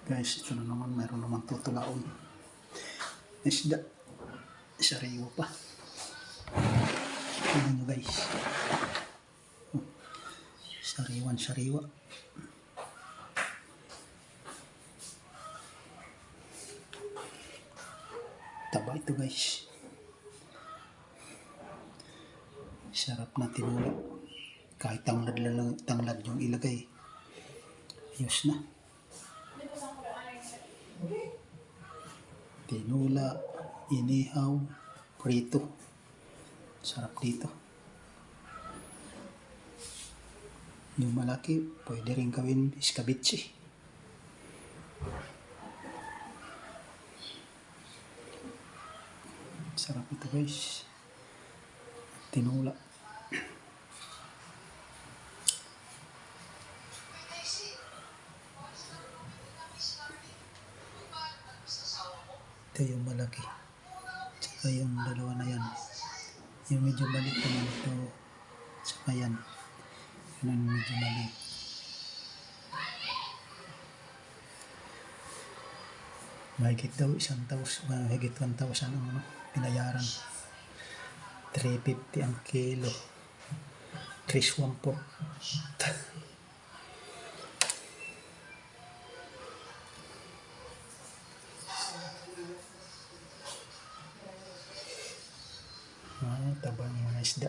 Guys, ito na naman, meron naman tutulaon. Isda. Sariwa pa. Tignan nyo guys. Sariwa. Taba ito guys. Sarap na tinula. Kahit tanglad yung ilagay. Ayos na. Tinula, inihaw, prito. Sarap dito. Yung malaki, pwede rin gawin escabeche. Sarap ito guys. Tinula. Ito yung malaki. Saka yung dalawa na yan. Yung medyo maliit naman ito. Saka yan. Yun ang medyo maliit. Mahigit daw 1,000. Mahigit 1,000 ang pinayaran. 350 ang kilo. 314. Taba ng mga isda.